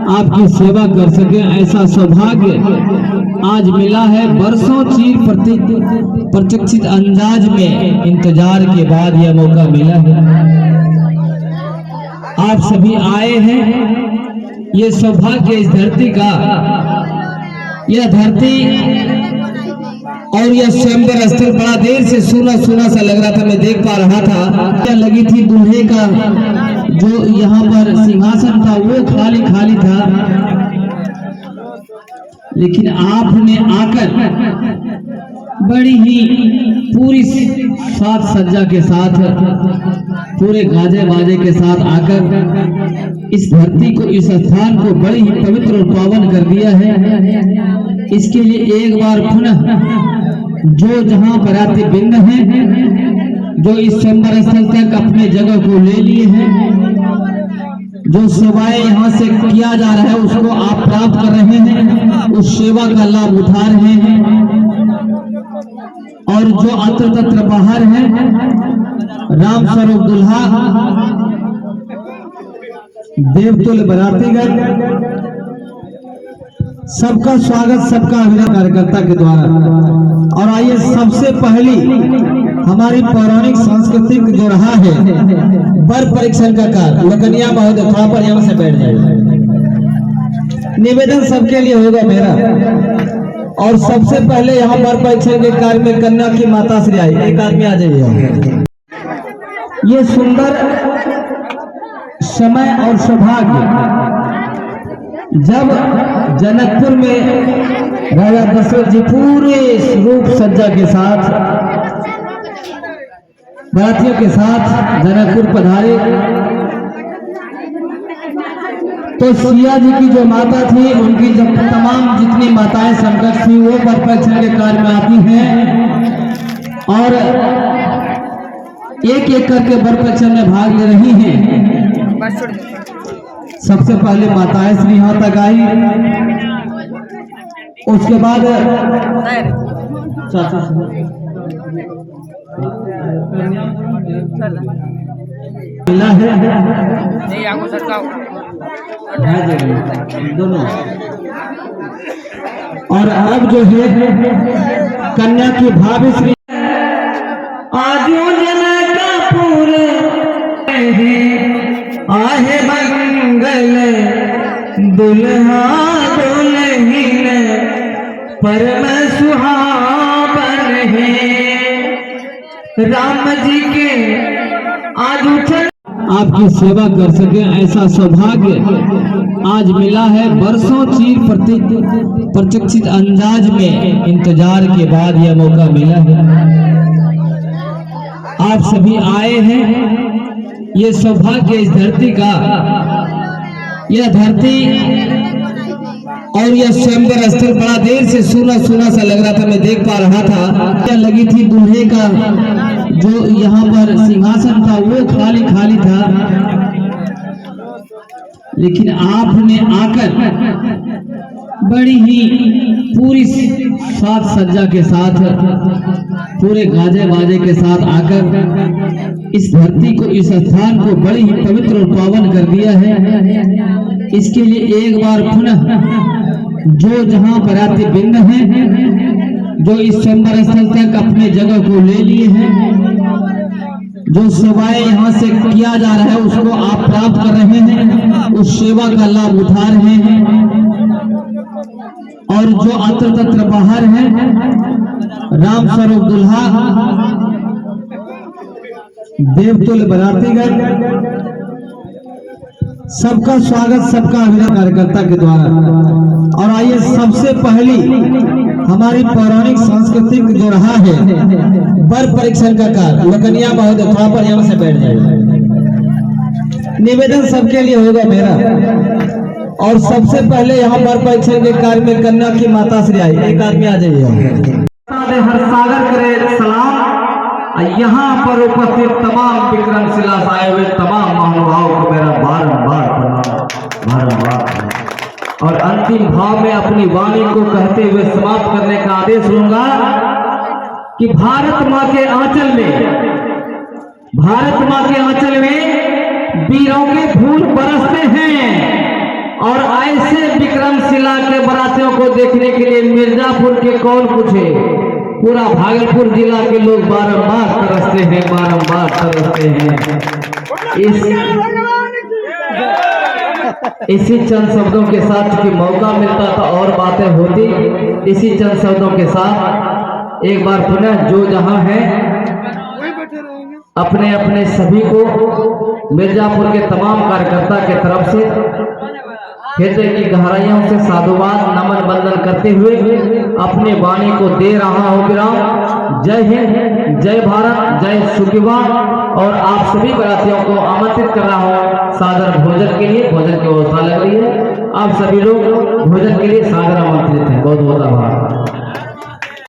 आपकी सेवा कर सके, ऐसा सौभाग्य आज मिला है। वर्षों चीर प्रतीक्षित अंदाज में इंतजार के बाद यह मौका मिला है। आप सभी आए हैं, ये सौभाग्य इस धरती का, यह धरती और यह स्वयंवर स्थल बड़ा देर से सूना सूना सा लग रहा था। मैं देख पा रहा था क्या लगी थी दूल्हे का जो यहाँ पर सिंहासन था वो खाली खाली था, लेकिन आपने आकर बड़ी ही पूरी साज सज्जा के साथ, पूरे गाजे बाजे के साथ आकर इस धरती को, इस स्थान को बड़ी ही पवित्र और पावन कर दिया है। इसके लिए एक बार पुनः जो जहां बराती बिंद हैं, जो इस स्वयंवर स्थल तक अपने जगह को ले लिए हैं, जो सेवाएं यहाँ से किया जा रहा है उसको आप प्राप्त कर रहे हैं, उस सेवा का लाभ उठा रहे हैं। और जो अत्र तत्र बाहर है, राम स्वरूप दुल्हा, देवतुल्य बरातीगण, सबका स्वागत, सबका अभिनंदन कार्यकर्ता के द्वारा। और आइए सबसे पहली हमारी पौराणिक सांस्कृतिक जो रहा है वर परीक्षण का कार्य, लकनिया महोदय वहां पर यहाँ से बैठ जाए। निवेदन सबके लिए होगा मेरा। और सबसे पहले यहाँ वर परीक्षण के कार्य में कन्या की माता श्री आई, एक आदमी आ जाइए। ये सुंदर समय और सौभाग्य जब जनकपुर में राजा दशरथ जी पूरे रूप सज्जा के साथ, बारातियों के साथ जनकपुर पधारे, तो सिया जी की जो माता थी, उनकी जब तमाम जितनी माताएं समकक्ष थी वो वर परीक्षण के कार्य में आती हैं और एक एक करके वर परीक्षण में भाग ले रही हैं। सबसे पहले माताएं श्री यहाँ तक आई, उसके बाद मिला है दोनों। और अब जो है कन्या की भाभी श्री आदियों जनकपुर आहे मंगल दुल्हा दुल्हीन परम सुहावन है, राम जी के आज आपकी सेवा कर सके, ऐसा सौभाग्य आज मिला है। वर्षों चीर प्रतीक्षित अंदाज में इंतजार के बाद यह मौका मिला है। आप सभी आए हैं, ये सौभाग्य इस धरती का, यह धरती और यह स्वयंवर स्थल बड़ा देर से सूना सूना सा लग रहा था। मैं देख पा रहा था क्या लगी थी दूल्हे का जो यहाँ पर सिंहासन था वो खाली खाली था, लेकिन आपने आकर बड़ी ही पूरी साज सज्जा के साथ, पूरे गाजे बाजे के साथ आकर इस धरती को, इस स्थान को बड़ी ही पवित्र और पावन कर दिया है। इसके लिए एक बार पुनः जो जहां बराती बिंद हैं, जो इस स्वयंवर स्थल तक अपने जगह को ले लिए हैं, जो सेवाएं यहाँ से किया जा रहा है उसको आप प्राप्त कर रहे हैं, उस सेवा का लाभ उठा रहे हैं। और जो अत्र तत्र बाहर है, राम स्वरूप दुल्हा, देवतुल्य बरातीगण, सबका स्वागत, सबका अभिनंदन कार्यकर्ता के द्वारा। और आइए सबसे पहली हमारी पौराणिक सांस्कृतिक जो रहा है वर परीक्षण का कार्य, लकनिया महोदय वहां पर यहाँ से बैठ जाए। निवेदन सबके लिए होगा मेरा। और सबसे पहले यहाँ वर परीक्षण के कार्य में कन्या की माता श्री आई, एक आदमी आ जाइए। हर सागर करे सलाम। यहाँ पर उपस्थित तमाम विक्रमशिला से आए हुए तमाम महानुभाव को मेरा बारंबार प्रणाम। और अंतिम भाव में अपनी वाणी को कहते हुए समाप्त करने का आदेश लूंगा कि भारत माँ के आंचल में वीरों के फूल बरसते हैं और आए नजारों को देखने के लिए मिर्जापुर के कौन पूछे, पूरा भागलपुर जिला के लोग बारंबार तरसते हैं, बारंबार तरसते हैं। इसी चंद शब्दों के साथ कि मौका मिलता था और बातें होती, इसी चंद शब्दों के साथ एक बार पुनः जो जहां है अपने अपने सभी को मिर्जापुर के तमाम कार्यकर्ता के तरफ से हृदय की गहराइयों से साधुवाद नमन बंदन करते हुए अपनी वाणी को दे रहा हूं विराम। जय हिंद, जय भारत, जय सुखीवा। और आप सभी बरातियों को आमंत्रित कर रहा हूं सादर भोजन के लिए। भोजन की व्यवस्था लग रही है, आप सभी लोग भोजन के लिए सादर आमंत्रित हैं। बहुत बहुत आभार।